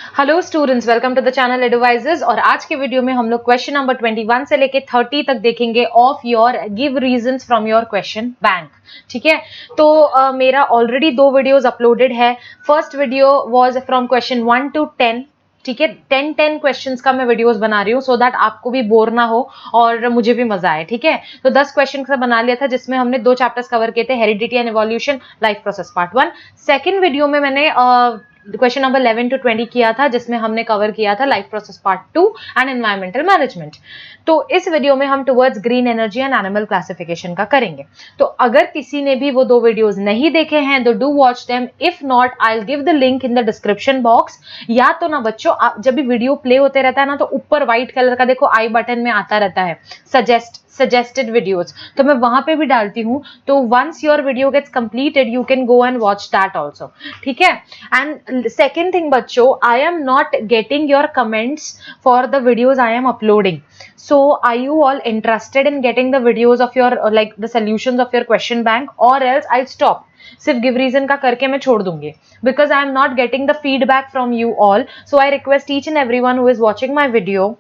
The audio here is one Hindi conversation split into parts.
Hello students, welcome to the channel advisors. और आज के वीडियो में हम लोग क्वेश्चन नंबर 21 से लेके 30 तक देखेंगे of your give reasons from your question bank. ठीक है, तो मेरा ऑलरेडी 2 वीडियोस अपलोडेड है। First video was from question 1 to 10। ठीक है, 10 क्वेश्चंस का मैं वीडियोस बना रही हूँ सो दैट आपको भी बोर ना हो और मुझे भी मजा आए। ठीक है, तो 10 क्वेश्चन का बना लिया था जिसमें हमने 2 चैप्टर्स कवर किए थे, heredity and evolution, life process part 1। Second video में मैंने क्वेश्चन नंबर 11 to 20 किया था जिसमें हमने कवर किया था life process part 2 and environmental management. तो इस वीडियो में हम towards green energy and animal classification का करेंगे। तो अगर किसी ने भी वो 2 वीडियोस नहीं देखे हैं तो do watch them. If not, I will give the link in the description box. या तो ना बच्चों, जब भी वीडियो प्ले होते रहता है ना तो ऊपर व्हाइट कलर का देखो आई बटन में आता रहता है सजेस्टेड वीडियोस, तो मैं वहां पे भी डालती हूँ। तो once your video gets completed you can go and watch that also. ठीक है, एंड सेकेंड थिंग बच्चों, I am not getting your comments for the videos I am uploading. So are you all interested in getting the videos of your like the solutions of your question bank, or else I'll stop. सिर्फ गिव रीजन का करके मैं छोड़ दूंगी because I am not getting the feedback from you all. So I request each and everyone who is watching my video,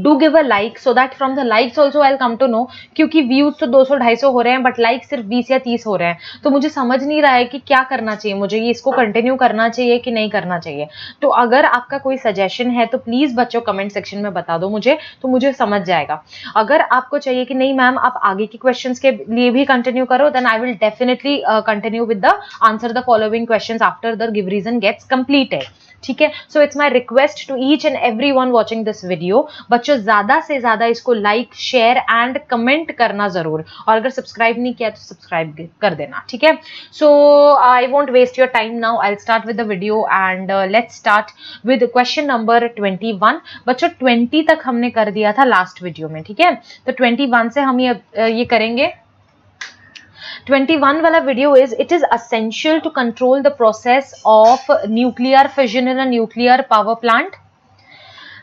do give a like so that from the likes also I'll come to know। क्योंकि व्यूज तो 200-250 हो रहे हैं बट लाइक सिर्फ 20 या 30 हो रहे हैं, तो मुझे समझ नहीं रहा है कि क्या करना चाहिए, मुझे ये इसको कंटिन्यू करना चाहिए कि नहीं करना चाहिए। तो अगर आपका कोई सजेशन है तो प्लीज बच्चों कमेंट सेक्शन में बता दो मुझे, तो मुझे समझ जाएगा। अगर आपको चाहिए कि नहीं मैम आप आगे की क्वेश्चंस के लिए भी कंटिन्यू करो, then I will definitely continue with the answer the following questions after the give reason gets completed. ठीक है, so it's my request to each and every one watching this video. बच्चों ज्यादा से ज्यादा इसको लाइक, शेयर एंड कमेंट करना जरूर, और अगर सब्सक्राइब नहीं किया तो सब्सक्राइब कर देना। ठीक है, so I won't waste your time now, I will start with the video and let's start with question number 21। बच्चों 20 तक हमने कर दिया था लास्ट वीडियो में। ठीक है, तो 21 से हम ये करेंगे। 21 वाला video is it is essential to control the process of nuclear fission in a nuclear power plant.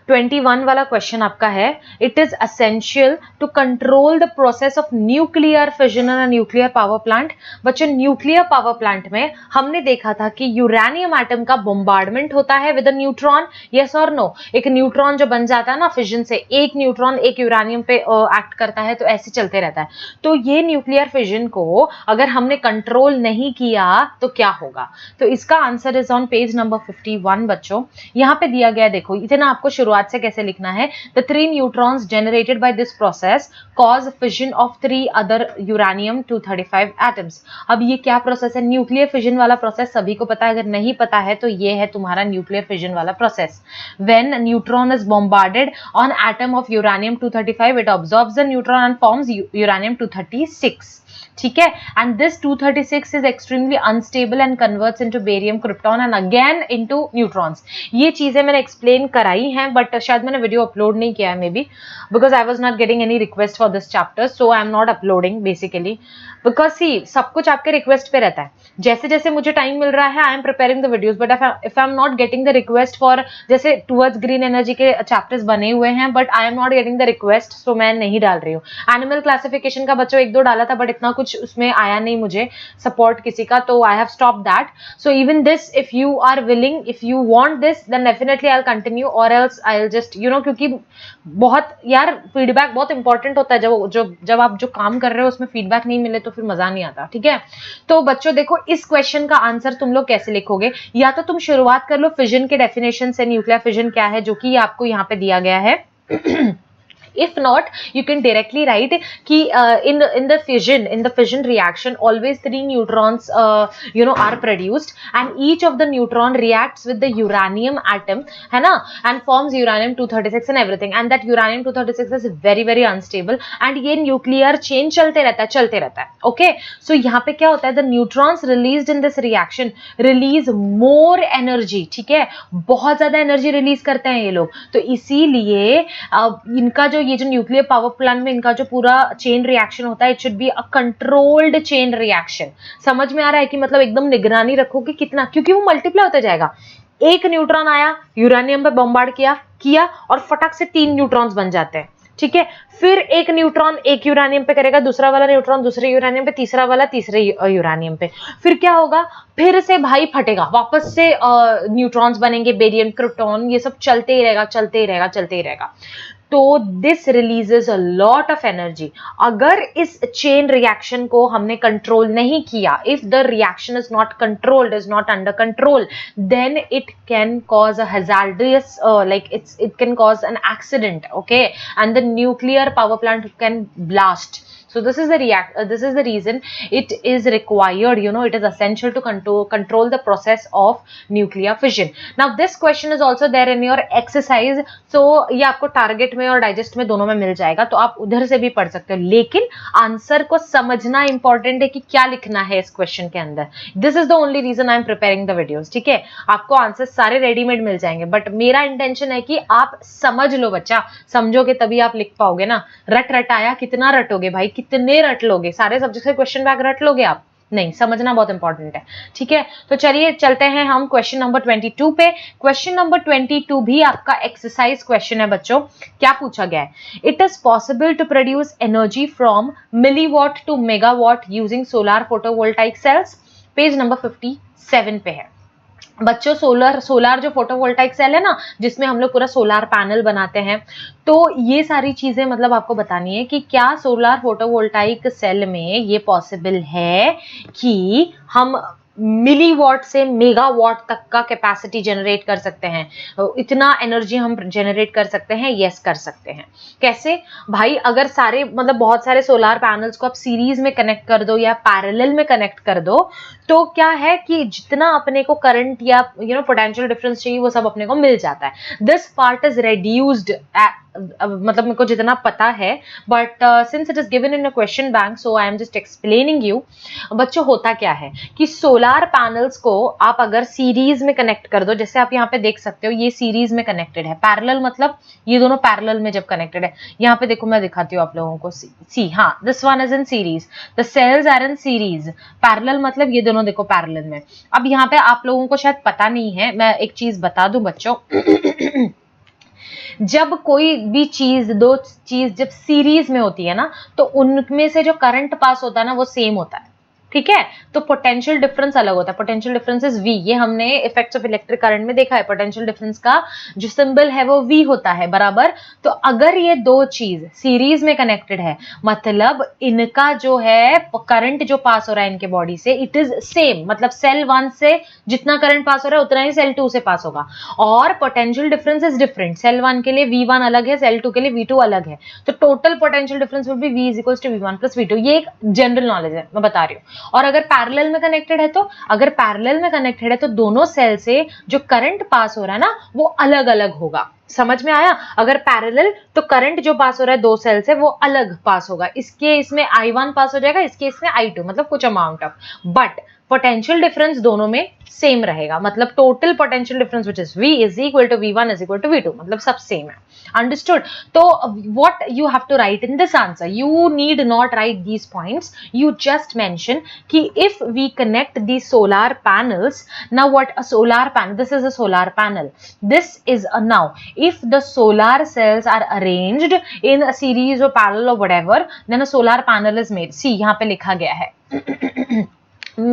21 वाला क्वेश्चन आपका है, it is essential to control the process of nuclear fission in a nuclear power plant. बच्चों न्यूक्लियर पावर प्लांट में हमने देखा था कि यूरेनियम एटम का बॉम्बार्डमेंट होता है विद अ न्यूट्रॉन, यस और नो। एक न्यूट्रॉन जो बन जाता है ना फिजन से, एक न्यूट्रॉन एक यूरेनियम पे एक्ट करता है, तो ऐसे चलते रहता है। तो ये न्यूक्लियर फिजन को अगर हमने कंट्रोल नहीं किया तो क्या होगा? तो इसका answer is on page number 51 बच्चों। यहां पे दिया गया, देखो इतना आपको शुरुआत से कैसे लिखना है। The 3 neutrons generated by this process cause fission of 3 other uranium 235 atoms। अब ये क्या प्रोसेस है? न्यूक्लियर फिजन वाला प्रोसेस सभी को पता है, अगर नहीं पता है तो ये है तुम्हारा न्यूक्लियर फिजन वाला process. When neutron is bombarded on atom of uranium 235, it absorbs the neutron and forms uranium 236। ठीक है, and this 236 is extremely unstable and converts into barium, krypton and again into neutrons. ये चीजें मैंने एक्सप्लेन कराई हैं बट शायद मैंने वीडियो अपलोड नहीं किया है, maybe because I was not getting any request for this chapter, so I am not uploading basically because see सब कुछ आपके रिक्वेस्ट पे रहता है। जैसे जैसे मुझे टाइम मिल रहा है I am preparing the videos, but if I am not getting the request for, जैसे टुवर्ड्स ग्रीन एनर्जी के चैप्टर्स बने हुए हैं but I am not getting the request, so मैं नहीं डाल रही हूँ। एनिमल क्लासिफिकेशन का बच्चों 1-2 डाला था बट इतना कुछ उसमें आया नहीं मुझे सपोर्ट किसी का, तो I have stop that. So even this, if you are willing, if you want this, then definitely I will continue, और एल्स आई विल जस्ट क्योंकि बहुत यार फीडबैक बहुत इंपॉर्टेंट होता है। जब आप जो काम कर रहे हो उसमें फीडबैक नहीं मिले तो फिर मजा नहीं आता। ठीक है, तो बच्चों देखो इस क्वेश्चन का आंसर तुम लोग कैसे लिखोगे, या तो तुम शुरुआत कर लो फिजन के डेफिनेशन से, न्यूक्लियर फिजन क्या है, जो कि आपको यहाँ पे दिया गया है। If not, you can directly write कि in the fission reaction always 3 neutrons are produced and each of the neutron reacts with the uranium atom, है ना, and forms uranium 236 and everything, and that uranium 236 is very very unstable and ये nuclear chain चलते रहता है। Okay, so यहाँ पे क्या होता है, the neutrons released in this reaction release more energy। ठीक है, बहुत ज्यादा एनर्जी रिलीज करते हैं ये लोग, तो इसीलिए इनका ये जो न्यूक्लियर पावर प्लांट में इनका जो पूरा चेन रिएक्शन होता है, it should be a controlled chain reaction. समझ में आ रहा है कि मतलब एकदम निगरानी रखो कि कितना, क्योंकि वो मल्टीप्लाई होता जाएगा। एक न्यूट्रॉन आया, यूरेनियम पे बॉम्बार्ड किया और फटक से 3 न्यूट्रॉन्स बन जाते हैं। ठीक है, फिर एक न्यूट्रॉन एक यूरानियम पे करेगा, दूसरा वाला न्यूट्रॉन दूसरे यूरानियम पे, तीसरा वाला तीसरे यूरानियम पे, फिर क्या होगा, फिर से भाई फटेगा, वापस से न्यूट्रॉन्स बनेंगे, बेरियम, क्रिप्टॉन, ये सब चलते ही रहेगा, चलते ही रहेगा, चलते ही रहेगा। तो this releases a lot of energy. अगर इस चेन रिएक्शन को हमने कंट्रोल नहीं किया, if the reaction is not controlled, is not under control, then it can cause a hazardous it can cause an accident, okay, and the nuclear power plant can blast. So this is the reason it is required, you know, it is essential to control the process of nuclear fission. Now this question is also there in your exercise, so ये आपको टारगेट में और डाइजेस्ट में दोनों में मिल जाएगा, तो आप उधर से भी पढ़ सकते हो, लेकिन आंसर को समझना इंपॉर्टेंट है कि क्या लिखना है इस क्वेश्चन के अंदर। This is the only reason I am preparing the videos, ठीक है, आपको आंसर सारे रेडीमेड मिल जाएंगे, बट मेरा इंटेंशन है कि आप समझ लो बच्चा, समझोगे तभी आप लिख पाओगे ना। रट रटाया कितना रटोगे भाई, कितने रट लोगे, सारे सब्जेक्ट के क्वेश्चन बैग रट लोगे आप? नहीं, समझना बहुत इंपॉर्टेंट है, ठीक है। तो चलिए चलते हैं हम क्वेश्चन नंबर 22 पे। क्वेश्चन नंबर 22 भी आपका एक्सरसाइज क्वेश्चन है बच्चों। क्या पूछा गया है? It is possible to produce energy from milliwatt to megawatt using solar photovoltaic cells. Page number 57 पे है बच्चों। सोलर जो फोटोवोल्टाइक सेल है ना, जिसमें हम लोग पूरा सोलर पैनल बनाते हैं, तो ये सारी चीजें मतलब आपको बतानी है कि क्या सोलर फोटोवोल्टाइक सेल में ये पॉसिबल है कि हम मिलीवॉट से मेगावॉट तक का कैपेसिटी जनरेट कर सकते हैं, इतना एनर्जी हम जनरेट कर सकते हैं? यस, कर सकते हैं। कैसे भाई? अगर सारे मतलब बहुत सारे सोलर पैनल्स को आप सीरीज में कनेक्ट कर दो या पैरेलल में कनेक्ट कर दो, तो क्या है कि जितना अपने को करंट या पोटेंशियल डिफरेंस चाहिए वो सब अपने को मिल जाता है। दिस पार्ट इज रेड्यूस्ड, मतलब मेरे को जितना पता है, but since it is given in a question bank, so I am just explaining you. बच्चों होता क्या है कि सोलर पैनल्स को आप अगर सीरीज में कनेक्ट कर दो, जैसे आप यहाँ पे देख सकते हो ये सीरीज में कनेक्टेड है, पैरेलल मतलब ये दोनों पैरेलल में जब कनेक्टेड है, यहाँ पे देखो मैं दिखाती हूँ आप लोगों को, सी हाँ, this one is in series, the cells are in series. Parallel मतलब ये दोनों देखो पैरेलल में। अब यहाँ पे आप लोगों को शायद पता नहीं है, मैं एक चीज बता दूं बच्चों जब कोई भी चीज, दो चीज जब सीरीज में होती है ना, तो उनमें से जो करंट पास होता है ना वो सेम होता है, ठीक है। तो पोटेंशियल डिफरेंस अलग होता है, पोटेंशियल डिफरेंस इज V, ये हमने इफेक्ट्स ऑफ इलेक्ट्रिक करंट में देखा है। पोटेंशियल डिफरेंस का जो सिंबल है वो V होता है, बराबर। तो अगर ये दो चीज सीरीज में कनेक्टेड है, मतलब इनका जो है करंट जो पास हो रहा है इनके बॉडी से, इट इज सेम, मतलब सेल 1 से जितना करंट पास हो रहा है उतना ही सेल 2 से पास होगा। और potential difference is different, cell 1 के लिए V1 अलग है, सेल 2 के लिए V2 अलग है, तो total potential difference will be V is equals to V1 plus V2। ये एक जनरल नॉलेज है, मैं बता रही हूँ। और अगर पैरेलल में कनेक्टेड है, तो अगर पैरेलल में कनेक्टेड है तो दोनों सेल से जो करंट पास हो रहा है ना वो अलग अलग होगा। समझ में आया? अगर पैरेलल तो करंट जो पास हो रहा है दो सेल से वो अलग पास होगा, इसके इसमें I1 पास हो जाएगा, इसके इसमें I2, मतलब कुछ amount of, but potential difference दोनों में सेम रहेगा, मतलब total potential difference which is V is equal to V1 is equal to V2, मतलब सब सेम है। अंडरस्टूड? तो what you have to write in this answer, you need not write these points, you just mention कि if we connect the solar panels, now what a solar panel, this is a solar panel, this is a, now if the solar cells are arranged in a series or parallel or whatever, then a solar panel is made. See, यहाँ पे लिखा गया है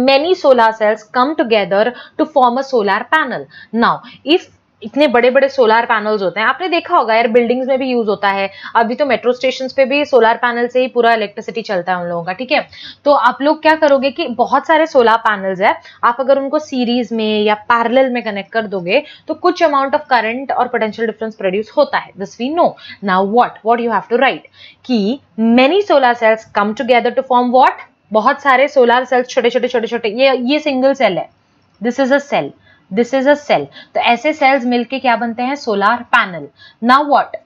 many solar cells come together to form a solar panel. Now, if इतने बड़े बड़े सोलर पैनल्स होते हैं, आपने देखा होगा यार, बिल्डिंग्स में भी यूज होता है, अभी तो मेट्रो स्टेशंस पे भी सोलर पैनल से ही पूरा इलेक्ट्रिसिटी चलता है उन लोगों का, ठीक है। तो आप लोग क्या करोगे कि बहुत सारे सोलर पैनल्स है, आप अगर उनको सीरीज में या पैरेलल में कनेक्ट कर दोगे तो कुछ अमाउंट ऑफ करंट और पोटेंशियल डिफरेंस प्रोड्यूस होता है, this we know. Now what you have to write कि many solar cells come together to form what, बहुत सारे सोलर सेल्स, छोटे छोटे छोटे छोटे, ये सिंगल सेल है, this is a cell, this is a cell, तो ऐसे सेल्स मिलके क्या बनते हैं? Solar panel. Now what,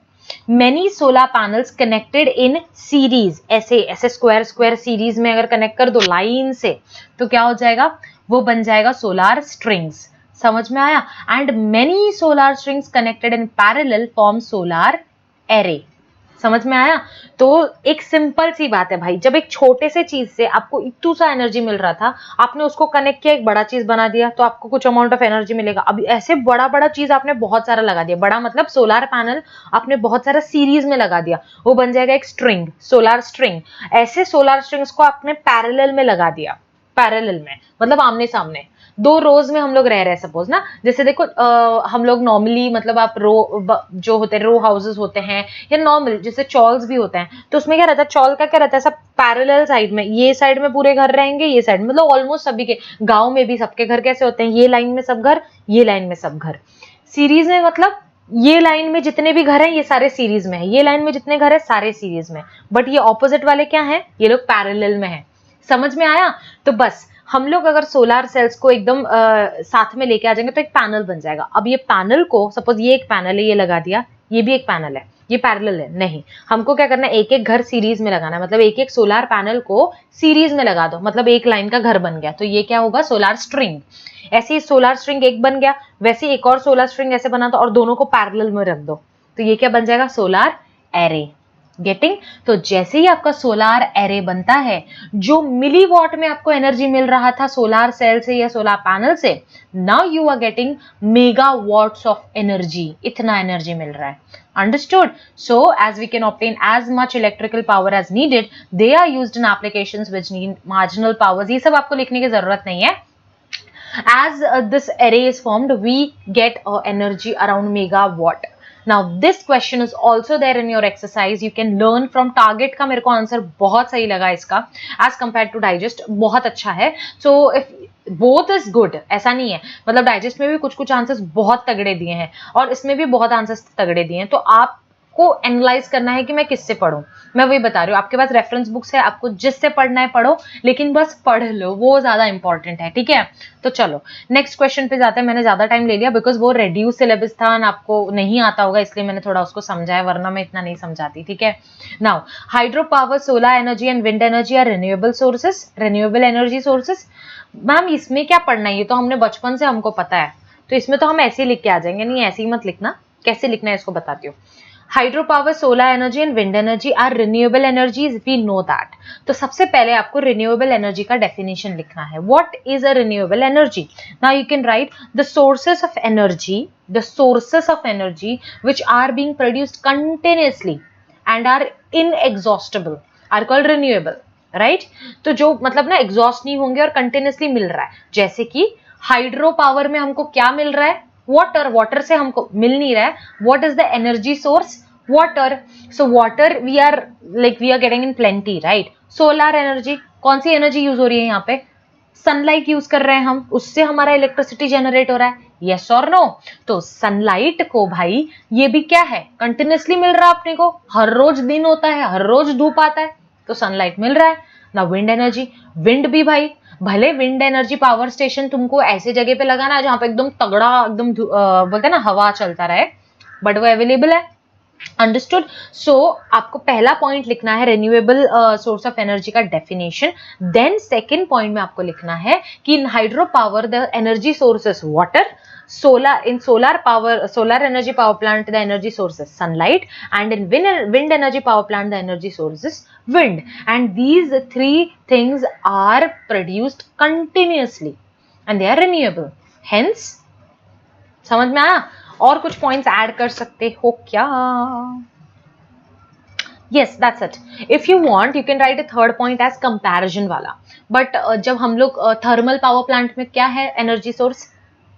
many solar panels connected in series, ऐसे ऐसे स्क्वायर स्क्वायर सीरीज में अगर कनेक्ट कर दो लाइन से, तो क्या हो जाएगा? वो बन जाएगा सोलर स्ट्रिंग्स। समझ में आया? And many solar strings connected in parallel form solar array. समझ में आया? तो एक सिंपल सी बात है भाई, जब एक छोटे से चीज से आपको इतू सा एनर्जी मिल रहा था, आपने उसको कनेक्ट किया, एक बड़ा चीज बना दिया, तो आपको कुछ अमाउंट ऑफ एनर्जी मिलेगा। अब ऐसे बड़ा बड़ा चीज आपने बहुत सारा लगा दिया, बड़ा मतलब सोलार पैनल आपने बहुत सारा सीरीज में लगा दिया, वो बन जाएगा एक स्ट्रिंग, सोलार स्ट्रिंग। ऐसे सोलार स्ट्रिंग्स को आपने पैरेलल में लगा दिया, पैरेलल में मतलब आमने सामने, दो रोज में हम लोग रह रहे हैं सपोज ना। जैसे देखो हम लोग नॉर्मली मतलब आप जो होते हैं रो हाउसेस होते हैं, या नॉर्मल जैसे चॉल्स भी होते हैं, तो उसमें क्या रहता है, चॉल का क्या रहता है, सब पैरेलल साइड में, ये साइड में पूरे घर रहेंगे, ये साइड मतलब ऑलमोस्ट सभी के गांव में भी सबके घर कैसे होते हैं, ये लाइन में सब घर, ये लाइन में सब घर। सीरीज में मतलब ये लाइन में जितने भी घर हैं ये सारे सीरीज में है, ये लाइन में जितने घर है सारे सीरीज में, बट ये ऑपोजिट वाले क्या है, ये लोग पैरेलल में है। समझ में आया? तो बस हम लोग अगर सोलार सेल्स को एकदम साथ में लेके आ जाएंगे तो एक पैनल बन जाएगा। अब ये पैनल को सपोज ये एक पैनल है, ये लगा दिया, ये भी एक पैनल है, ये पैरेलल है नहीं, हमको क्या करना है, एक एक घर सीरीज में लगाना है, मतलब एक एक सोलार पैनल को सीरीज में लगा दो, मतलब एक लाइन का घर बन गया, तो ये क्या होगा, सोलार स्ट्रिंग। ऐसे ही सोलार स्ट्रिंग एक बन गया, वैसे एक और सोलार स्ट्रिंग ऐसे बना दो और दोनों को पैरेलल में रख दो, तो ये क्या बन जाएगा, सोलार एरे। गेटिंग? तो जैसे ही आपका सोलार एरे बनता है, जो मिलीवॉट में आपको एनर्जी मिल रहा था सोलार सेल से या सोलार पैनल से, now you are getting megawatts of energy, इतना एनर्जी मिल रहा है। Understood? So, as we can obtain as much electrical power as needed, they are used in applications which need marginal powers. ये सब आपको लिखने की जरूरत नहीं है। As this array is formed, we get energy around megawatt. Now this question is also there in your exercise. You can learn from target का मेरे को आंसर बहुत सही लगा इसका, as compared to digest बहुत अच्छा है। So if both is good, ऐसा नहीं है, मतलब डाइजेस्ट में भी कुछ कुछ आंसर्स बहुत तगड़े दिए हैं और इसमें भी बहुत आंसर्स तगड़े दिए हैं, तो आपको एनालाइज करना है कि मैं किससे पढूं। मैं वही बता रही हूँ, आपके पास रेफरेंस बुक्स है, आपको जिससे पढ़ना है पढ़ो, लेकिन बस पढ़ लो, वो ज्यादा इंपॉर्टेंट है, ठीक है। तो चलो नेक्स्ट क्वेश्चन पे जाते हैं। मैंने ज्यादा टाइम ले लिया बिकॉज वो रेड्यूस सिलेबस था, आपको नहीं आता होगा इसलिए मैंने थोड़ा उसको समझाया, वरना मैं इतना नहीं समझाती, ठीक है। Now hydro power, solar energy and wind energy are renewable sources, renewable energy sources. Ma'am इसमें क्या पढ़ना है, ये तो हमने बचपन से हमको पता है, तो इसमें तो हम ऐसे ही लिख के आ जाएंगे। नहीं ऐसे ही मत लिखना, कैसे लिखना है इसको बताती हूँ। Hydro power, solar energy and wind energy are renewable energies, we know that. तो सबसे पहले आपको रिन्यूएबल एनर्जी का डेफिनेशन लिखना है। What is a renewable energy? Now you can write the sources of energy, the sources of energy which are being produced continuously and are inexhaustible are called renewable, right. तो जो मतलब ना एग्जॉस्ट नहीं होंगे और कंटिन्यूअसली मिल रहा है, जैसे कि हाइड्रो पावर में हमको क्या मिल रहा है, वाटर, वाटर से हमको मिल नहीं रहा है। What is the energy source? Water. So water we are getting in plenty, right. Solar energy, कौन सी एनर्जी यूज हो रही है यहाँ पे? सनलाइट यूज कर रहे हैं हम, उससे हमारा इलेक्ट्रिसिटी जनरेट हो रहा है, यस और नो। तो सनलाइट को भाई ये भी क्या है, कंटिन्यूअसली मिल रहा है अपने को, हर रोज दिन होता है, हर रोज धूप आता है, तो सनलाइट मिल रहा है ना। विंड एनर्जी, विंड भी भाई, भले विंड एनर्जी पावर स्टेशन तुमको ऐसे जगह पे लगाना है जहां पे एकदम तगड़ा एकदम बोलते हैं ना हवा चलता रहे, बट वो अवेलेबल है। अंडरस्टूड? सो आपको पहला पॉइंट लिखना है रिन्यूएबल सोर्स ऑफ एनर्जी का डेफिनेशन। देन सेकेंड पॉइंट में आपको लिखना है कि इन hydro power the energy sources water, solar, in solar power, solar energy power plant the energy source is sunlight, and in wind energy power plant the energy source is wind, and these three things are produced continuously and they are renewable, hence समझ में आया? और कुछ पॉइंट्स ऐड कर सकते हो क्या? Yes, that's it. If you want, you can write a third point as comparison वाला. But जब हम लोग थर्मल पावर प्लांट में क्या है एनर्जी सोर्स?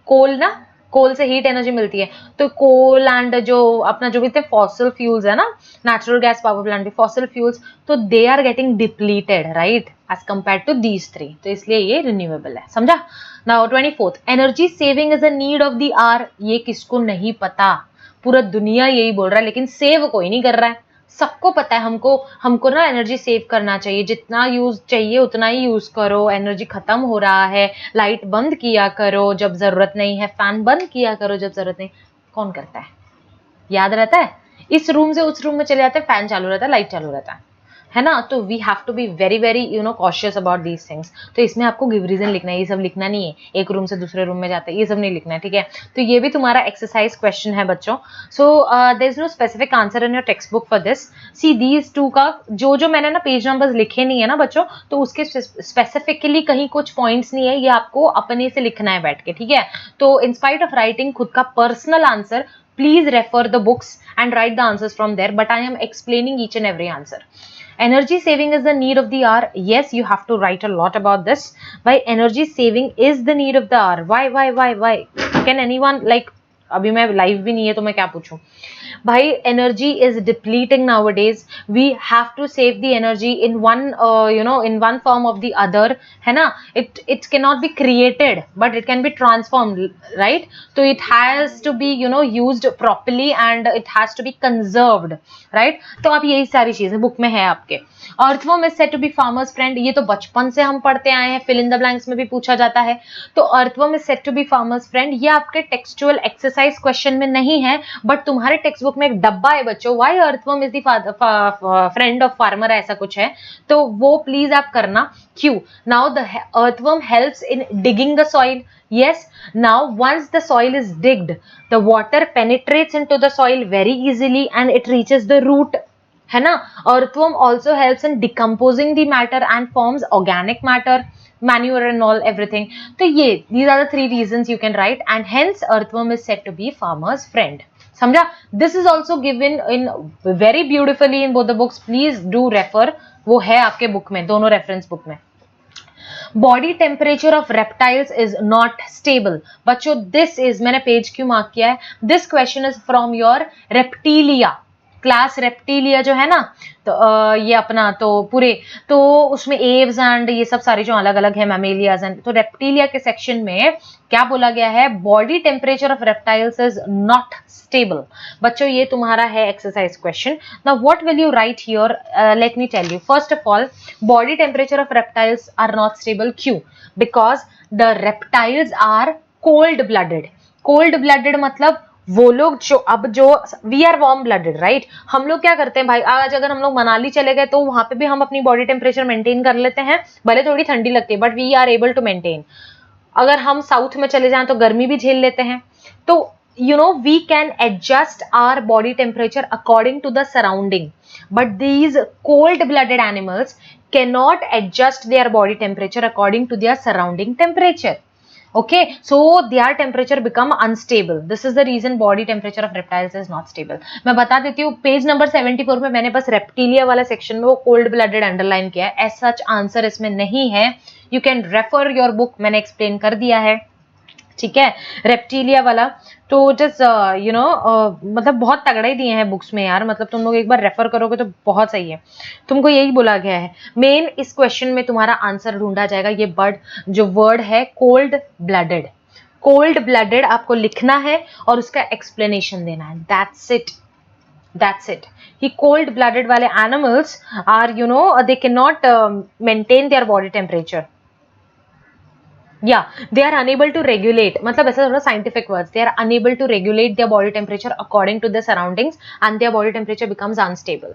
कोल ना, कोल से हीट एनर्जी मिलती है, तो कोल एंड जो अपना जो भी फॉसिल फ्यूल्स है ना, नेचुरल गैस पावर प्लांट भी फॉसिल फ्यूल्स, तो they are getting depleted, right, as compare to these three, तो इसलिए ये रिन्यूएबल है, समझा। Now 24th, energy saving is a need of the hour. ये किसको नहीं पता? पूरा दुनिया यही बोल रहा है, लेकिन सेव कोई नहीं कर रहा है। सबको पता है हमको ना एनर्जी सेव करना चाहिए, जितना यूज चाहिए उतना ही यूज करो, एनर्जी खत्म हो रहा है, लाइट बंद किया करो जब जरूरत नहीं है, फैन बंद किया करो जब जरूरत नहीं। कौन करता है? याद रहता है? इस रूम से उस रूम में चले जाते हैं, फैन चालू रहता है, लाइट चालू रहता है, है ना, तो we have to be very very cautious about these things. तो इसमें आपको गिव रीजन लिखना है, ये सब लिखना नहीं है, एक रूम से दूसरे रूम में जाते हैं ये सब नहीं लिखना है, ठीक है। तो ये भी तुम्हारा एक्सरसाइज क्वेश्चन है बच्चों। So there is no specific answer in your text book for this. See these two का जो मैंने ना पेज नंबर्स लिखे नहीं है ना बच्चों, तो उसके स्पेसिफिकली कहीं कुछ पॉइंट्स नहीं है, ये आपको अपने से लिखना है बैठ के, ठीक है। तो इन स्पाइट ऑफ राइटिंग खुद का personal answer, please refer the books and write the answers from there, but I am explaining each and every answer. Energy saving is the need of the hour. Yes, you have to write a lot about this. Why energy saving is the need of the hour? Why? Can anyone, like, अभी मैं लाइव भी नहीं है तो मैं क्या पूछूं भाई। Energy is depleting nowadays, we have to save the energy in one in one form of the other, है ना। It can not be created but it can be transformed, right. तो it has to be used properly and it has to be conserved, right. तो आप यही सारी चीजें बुक में है आपके। Earthworm is said to be farmers friend, ये तो बचपन से हम पढ़ते आए हैं, फिल इन द ब्लैंक्स में भी पूछा जाता है। तो earthworm is said to be farmers friend, ये आपके टेक्सचुअल एक्सरसाइज क्वेश्चन में नहीं है, बट तुम्हारे टेक्स्ट बुक में एक डब्बा है बच्चों, why earthworm is the friend of farmer, ऐसा कुछ है, तो वो प्लीज आप करना। क्यों? Now the earthworm helps in digging the soil. Yes, now once the soil is digged, the water penetrates into the soil very easily and it reaches the root, है ना। earthworm also helps in decomposing the matter and forms organic matter, manure and all everything. तो ये these are the 3 reasons you can write and hence earthworm is said to be farmer's friend. समझा? This is also given in very beautifully in both the books. Please do refer, वो है आपके बुक में, दोनों रेफरेंस बुक में। Body temperature of reptiles is not stable. बच्चों दिस इज, मैंने पेज क्यों मार्क किया है, this question is from your Reptilia class. Reptilia जो है ना, तो ये अपना तो पूरे, तो उसमें एव्स एंड ये सब सारे जो अलग अलग है, मैमेलियाज एंड, तो रेप्टीलिया के सेक्शन में क्या बोला गया है, body temperature of reptiles is not stable. बच्चों ये तुम्हारा है exercise question. Now what will you write here, let me tell you. First of all, body temperature of reptiles are not stable. क्यों? Because the reptiles are cold blooded. Cold blooded मतलब वो लोग जो we are warm blooded, right. हम लोग क्या करते हैं भाई, आज अगर हम लोग मनाली चले गए तो वहां पे भी हम अपनी बॉडी टेम्परेचर मेंटेन कर लेते हैं, भले थोड़ी ठंडी लगती है but we are able to maintain. अगर हम साउथ में चले जाएं तो गर्मी भी झेल लेते हैं। तो we can adjust our body temperature according to the surrounding, but these cold blooded animals cannot adjust their body temperature according to their surrounding temperature. Okay, so their temperature become unstable. This is the reason body temperature of reptiles is not stable. मैं बता देती हूँ, पेज नंबर 74 में मैंने बस रेप्टीलिया वाला सेक्शन में वो कोल्ड ब्लडेड अंडरलाइन किया है, एज सच आंसर इसमें नहीं है। You can refer your book, मैंने एक्सप्लेन कर दिया है, ठीक है। रेप्टीलिया वाला तो जस्ट मतलब बहुत तगड़ा ही दिए हैं बुक्स में यार, मतलब तुम लोग एक बार रेफर करोगे तो बहुत सही है। तुमको यही बोला गया है, मेन इस क्वेश्चन में तुम्हारा आंसर ढूंढा जाएगा। ये जो वर्ड है कोल्ड ब्लडेड, कोल्ड ब्लडेड आपको लिखना है और उसका एक्सप्लेनेशन देना है, दैट्स इट। ही कोल्ड ब्लडेड वाले animals are they can not maintain their body temperature, they are unable to regulate, मतलब ऐसा थोड़ा scientific words, they are unable to regulate their body temperature according to their surroundings and their body temperature becomes unstable.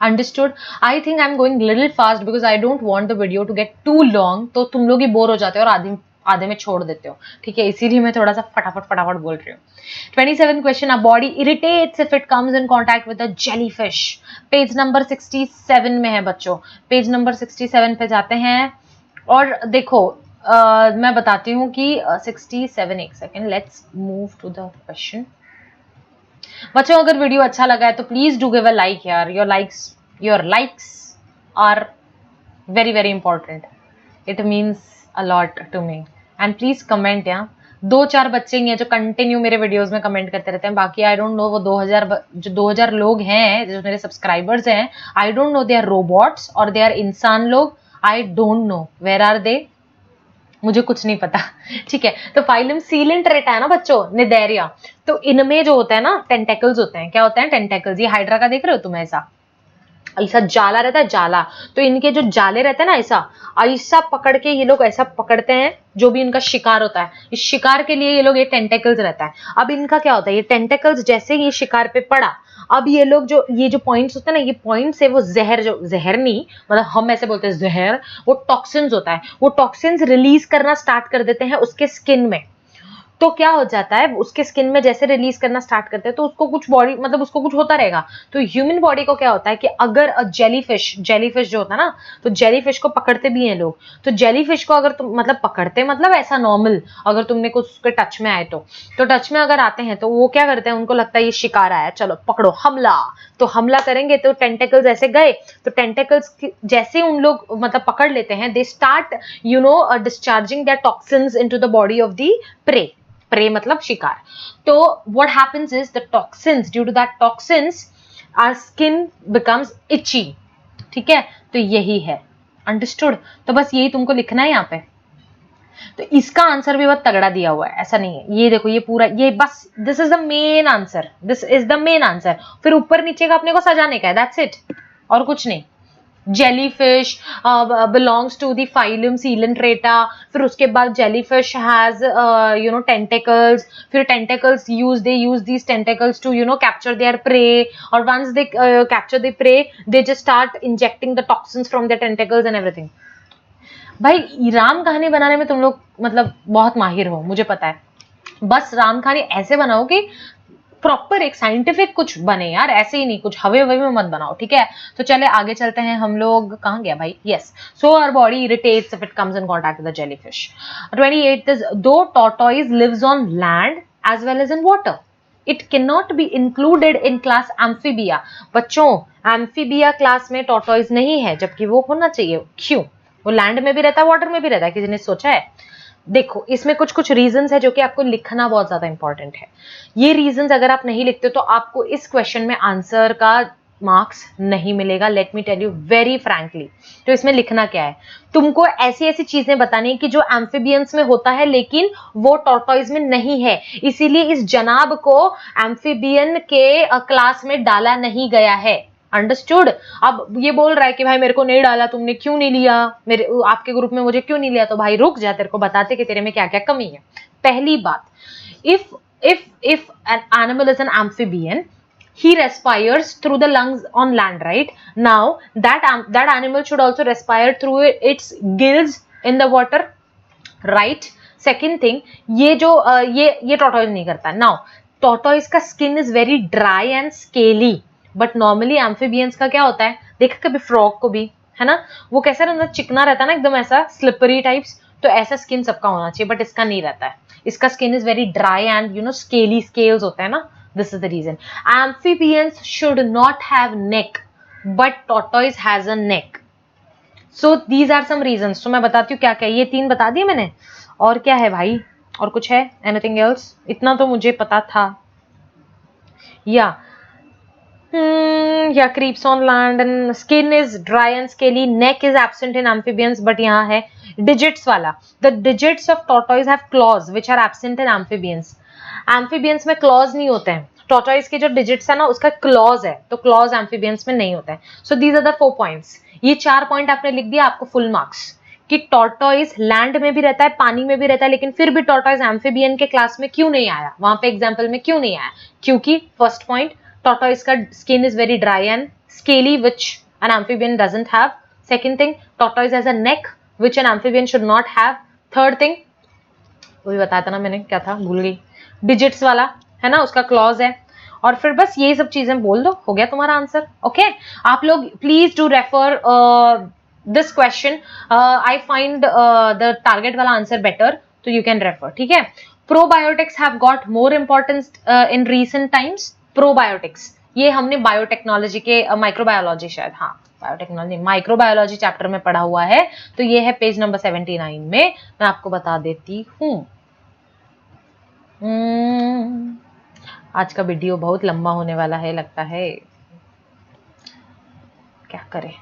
Understood? I think I'm going little fast because I don't want the video to get too long, तो तुम लोग ही बोर हो जाते हो और आधे में छोड़ देते हो, ठीक है, इसीलिए मैं थोड़ा सा फटाफट बोल रही हूँ। 27 question, a body irritates if it comes in contact with a jellyfish. Page number 67 में है बच्चों, पेज नंबर 67 पे जाते हैं और देखो मैं बताती हूँ कि 67, एक second, let's move to the question. बच्चों अगर वीडियो अच्छा लगा है तो please do give a like यार, your likes are very very important, it means a lot to me. And please comment, यार 2-4 बच्चे ही हैं जो कंटिन्यू मेरे वीडियोस में कमेंट करते रहते हैं, बाकी आई डोंट नो वो 2000 लोग हैं जो मेरे सब्सक्राइबर्स हैं, I don't know they are robots और दे आर इंसान लोग, I don't know where are they, मुझे कुछ नहीं पता, ठीक है। तो फाइलम सीलेंट रहता है ना बच्चों, निडेरिया, तो इनमें जो होता है ना टेंटेकल्स होते हैं, क्या होता है टेंटेकल्स, ये हाइड्रा का देख रहे हो तुम ऐसा, ऐसा जाला रहता है, जाला, तो इनके जो जाले रहते हैं ना, ऐसा ऐसा पकड़ के ये लोग ऐसा पकड़ते हैं जो भी इनका शिकार होता है। इस शिकार के लिए ये लोग, ये टेंटेकल्स रहता है। अब इनका क्या होता है, ये टेंटेकल्स जैसे ये शिकार पे पड़ा, अब ये लोग जो ये जो पॉइंट्स होते हैं ना, ये पॉइंट्स है वो जहर, जो जहर नहीं मतलब हम ऐसे बोलते हैं जहर, वो टॉक्सिन्स होता है, वो टॉक्सिन्स रिलीज करना स्टार्ट कर देते हैं उसके स्किन में। तो क्या हो जाता है, उसके स्किन में जैसे रिलीज करना स्टार्ट करते हैं तो उसको कुछ बॉडी मतलब उसको कुछ होता रहेगा। तो ह्यूमन बॉडी को क्या होता है कि अगर जेलीफिश जो होता है ना, तो जेलीफिश को पकड़ते भी हैं लोग, तो जेलीफिश को अगर तुम मतलब पकड़ते मतलब ऐसा नॉर्मल, अगर तुमने कुछ उसके टच में आए तो टच में अगर आते हैं तो वो क्या करते हैं, उनको लगता है ये शिकार आया, चलो पकड़ो, हमला। तो हमला करेंगे तो टेंटेकल्स ऐसे गए, तो टेंटेकल्स जैसे उन लोग मतलब पकड़ लेते हैं, they start discharging their toxins into the body of the prey. Prey मतलब शिकार। तो what happens is the toxins, due to that toxins our skin becomes itchy। ठीक है, तो यही है, अंडरस्टूड। तो बस यही तुमको लिखना है यहाँ पे। तो इसका आंसर भी बहुत तगड़ा दिया हुआ है, ऐसा नहीं है, ये देखो ये पूरा, ये बस this is the main answer, this is the main answer. फिर ऊपर नीचे का अपने को सजाने का है, दैट्स इट, और कुछ नहीं। Jellyfish belongs to the phylum coelenterata, फिर उसके बाद जेलीफिश हैज टेंटेकल्स, फिर tentacles they use these tentacles to capture their prey, और once they capture the prey they just start injecting the toxins from their tentacles and everything. भाई राम कहानी बनाने में तुम लोग मतलब बहुत माहिर हो, मुझे पता है। बस राम कहानी ऐसे बनाओ कि प्रॉपर एक साइंटिफिक कुछ बने यार, ऐसे ही नहीं कुछ हवे हवे में मत बनाओ, ठीक है। तो चले आगे चलते हैं हम लोग, कहाँ गया भाई, yes. So our body irritates if it comes in contact with the jellyfish. 28 is दो tortoise lives on land as well as in water, it can not be included in class amphibia. बच्चों एम्फीबिया क्लास में टॉर्टोइज नहीं है, जबकि वो होना चाहिए, क्यों? वो लैंड में भी रहता है, वाटर में भी रहता है, किसी ने सोचा है? देखो इसमें कुछ कुछ रीजंस है जो कि आपको लिखना बहुत ज्यादा इंपॉर्टेंट है। ये रीजंस अगर आप नहीं लिखते तो आपको इस क्वेश्चन में आंसर का मार्क्स नहीं मिलेगा, let me tell you very frankly. तो इसमें लिखना क्या है, तुमको ऐसी ऐसी चीजें बतानी कि जो एम्फीबियंस में होता है लेकिन वो टॉर्टोइज में नहीं है, इसीलिए इस जनाब को एम्फीबियन के क्लास में डाला नहीं गया है, अंडरस्टूड। अब ये बोल रहा है कि भाई मेरे को नहीं डाला, तुमने क्यों नहीं लिया, मेरे आपके ग्रुप में मुझे क्यों नहीं लिया? तो भाई रुक जा, तेरे को बताते कि तेरे में क्या क्या कमी है। पहली बात, if an animal is an amphibian, he respires through the lungs on land, right? Now that animal should also respire through its gills in the water, right? Second thing, ये जो ये टॉर्टोइज नहीं करता। नाउ टॉर्टोइज का skin is very dry and scaly, but normally amphibians का क्या होता है, देखा कभी फ्रॉग को भी, है ना, वो कैसा रहता है, चिकना रहता है ना, एकदम ऐसा स्लिपरी टाइप्स। तो ऐसा स्किन सबका होना चाहिए, बट इसका नहीं रहता है, इसका skin is very dry and scaly, scales होता है ना, this is the reason. Amphibians should not have neck, but tortoise has a neck. So these are some reasons. तो मैं बताती हूँ क्या क्या, ये 3 बता दिए मैंने, और क्या है भाई, और कुछ है, एनीथिंग एल्स? इतना तो मुझे पता था। या creeps on land and skin is dry and scaly, neck is absent in amphibians, but यहाँ है digits वाला, the digits of tortoise have claws which are absent in amphibians। amphibians में claws नहीं होते हैं, tortoise के जो digits है ना उसका claws है, तो claws amphibians में नहीं होते हैं। so these are the 4 points, ये 4 पॉइंट आपने लिख दिया, आपको फुल मार्क्स। कि टॉर्टोइज लैंड में भी रहता है, पानी में भी रहता है, लेकिन फिर भी टॉर्टोइज एम्फीबियन के क्लास में क्यों नहीं आया, वहां पे एग्जांपल में क्यों नहीं आया? क्योंकि फर्स्ट पॉइंट, tortoise का skin is very dry and scaly, which an amphibian doesn't have. Second thing, tortoise has a neck which an amphibian should not have. Third thing, वो भी बताया था ना मैंने, क्या था भूल गई, digits वाला है ना, उसका claws है। और फिर बस ये सब चीजें बोल दो, हो गया तुम्हारा आंसर। ओके आप लोग please do refer this question, I find the target वाला आंसर बेटर, तो यू कैन रेफर, ठीक है। Probiotics have got more importance in recent times. Probiotics ये हमने बायोटेक्नोलॉजी के माइक्रोबायोलॉजी शायद, हाँ बायोटेक्नोलॉजी माइक्रोबायोलॉजी चैप्टर में पढ़ा हुआ है, तो ये है पेज नंबर 79 में, मैं आपको बता देती हूँ। आज का वीडियो बहुत लंबा होने वाला है लगता है, क्या करें।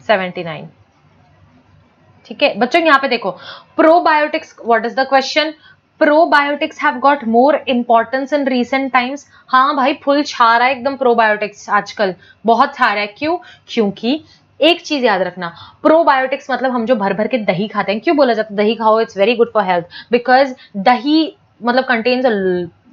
79, ठीक है बच्चों, यहाँ पे देखो probiotics, what is the question, probiotics have got more importance in recent times. हाँ भाई, फुल छा रहा है एकदम प्रोबायोटिक्स आजकल, बहुत छा रहा है। क्यों? क्योंकि एक चीज याद रखना, प्रोबायोटिक्स मतलब हम जो भर भर के दही खाते हैं, क्यों बोला जाता है दही खाओ, it's very good for health, because दही मतलब contains a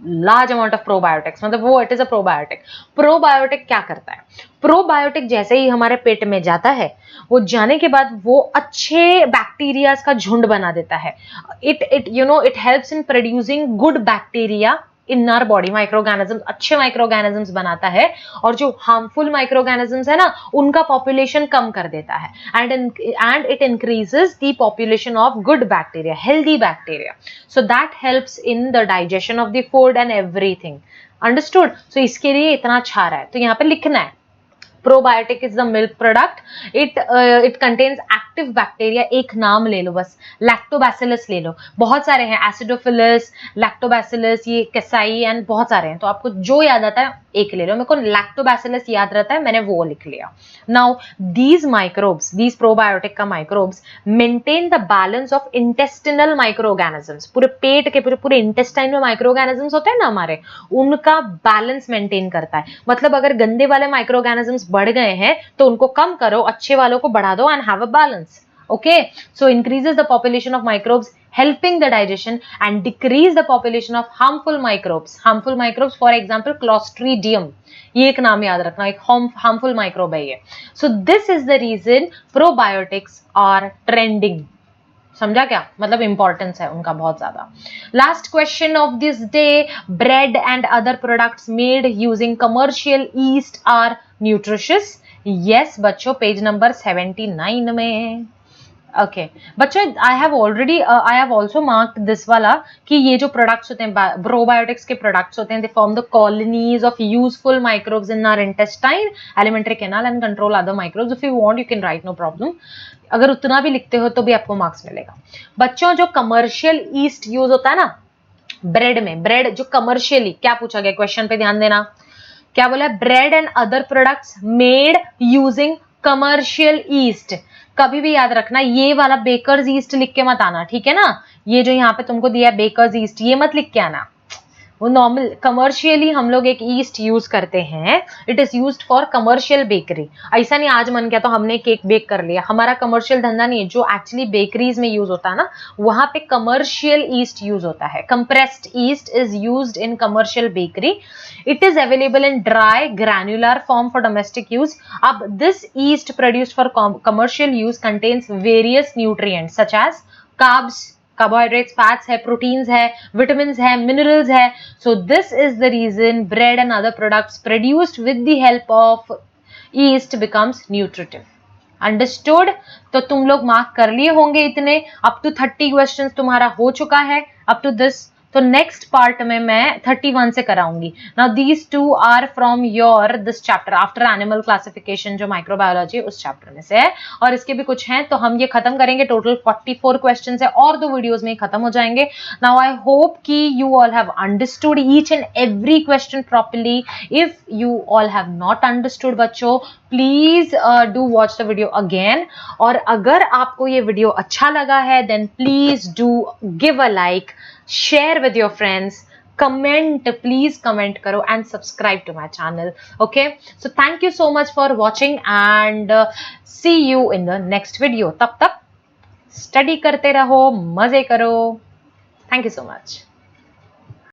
large amount of probiotics, मतलब वो it is a probiotic. Probiotic क्या करता है? प्रोबायोटिक जैसे ही हमारे पेट में जाता है, वो जाने के बाद वो अच्छे बैक्टीरियाज का झुंड बना देता है। It helps in producing good bacteria in our body. Micro organisms, अच्छे माइक्रो ऑर्गेनिजम्स बनाता है, और जो हार्मफुल माइक्रो ऑर्गेनिजम्स है ना, उनका पॉपुलेशन कम कर देता है। And it increases the population of good bacteria, healthy bacteria, so that helps in the digestion of the food and everything. Understood? So इसके लिए इतना अच्छा रहा है, तो यहाँ पे लिखना है probiotic is the milk product, it contains active bacteria. एक नाम ले लो बस, लैक्टोबैसिलस ले लो, बहुत सारे हैं, एसिडोफिलस, लैक्टोबैसिलस, ये कैसाई एंड बहुत सारे हैं, तो आपको जो याद आता है एक ले लो। मेरे को लैक्टोबैसिलस याद रहता है, मैंने वो लिख लिया। Now these microbes, these probiotic का microbes maintain the balance of intestinal microorganisms. पूरे पेट के पूरे इंटेस्टाइन में माइक्रो ऑर्गेनिजम्स होते हैं ना हमारे, उनका बैलेंस मेंटेन करता है। मतलब अगर गंदे वाले माइक्रो ऑर्गेनिजम्स बढ़ गए हैं तो उनको कम करो, अच्छे वालों को बढ़ा दो, and have a balance. Okay, so increases the population of microbes helping the digestion and decrease the population of harmful microbes. Harmful microbes, for example, Clostridium. ये एक नाम याद रखना, एक harmful microbe है ये. So this is the reason probiotics are trending. समझा क्या? मतलब इंपॉर्टेंस है उनका बहुत ज्यादा। Last question of this day, bread and other products made using commercial yeast are nutritious? Yes बच्चों, पेज नंबर 79 में। ओके बच्चों, I have also marked this वाला कि ये जो प्रोडक्ट्स होते हैं, प्रोबायोटिक्स के प्रोडक्ट्स होते हैं, they form the colonies of useful microbes in our intestine, alimentary canal and control other microbes. If you want you can write, no problem. अगर उतना भी लिखते हो तो भी आपको मार्क्स मिलेगा। बच्चों, जो कमर्शियल ईस्ट यूज होता है ना ब्रेड में, ब्रेड जो कमर्शियली, क्या पूछा गया क्वेश्चन पे ध्यान देना, क्या बोला? Bread and other products made using commercial east. कभी भी याद रखना, ये वाला बेकर्स ईस्ट लिख के मत आना, ठीक है ना? ये जो यहाँ पे तुमको दिया है बेकर्स ईस्ट, ये मत लिख के आना। वो नॉर्मल कमर्शियली हम लोग एक ईस्ट यूज करते हैं, it is used for commercial bakery. ऐसा नहीं आज मन किया तो हमने केक बेक कर लिया, हमारा कमर्शियल धंधा नहीं है। जो एक्चुअली बेकरीज में यूज होता है ना, वहां पे कमर्शियल ईस्ट यूज होता है। Compressed east is used in commercial bakery. It is available in dry granular form for domestic use. अब this yeast produced for commercial use contains various nutrients such as carbs, carbohydrates, fats है, proteins है, vitamins है, minerals है. So this is the reason bread and other products produced with the help of yeast becomes nutritive. Understood? तो तुम लोग मार्क कर लिए होंगे इतने, अप टू 30 क्वेश्चन तुम्हारा हो चुका है अप टू दिस। तो नेक्स्ट पार्ट में मैं 31 से कराऊंगी। Now these two are from your this chapter after animal classification, जो माइक्रोबायोलॉजी उस चैप्टर में से है, और इसके भी कुछ हैं, तो हम ये खत्म करेंगे। टोटल 44 क्वेश्चन है और 2 वीडियोज में खत्म हो जाएंगे। नाउ आई होप कि you all have understood each and every question properly. If you all have not understood बच्चों, please do watch the video again. और अगर आपको ये वीडियो अच्छा लगा है, then please do give a like, share with your friends, comment, please comment karo, and subscribe to my channel. Okay, so thank you so much for watching, and see you in the next video. tab tak study karte raho, maze karo. Thank you so much.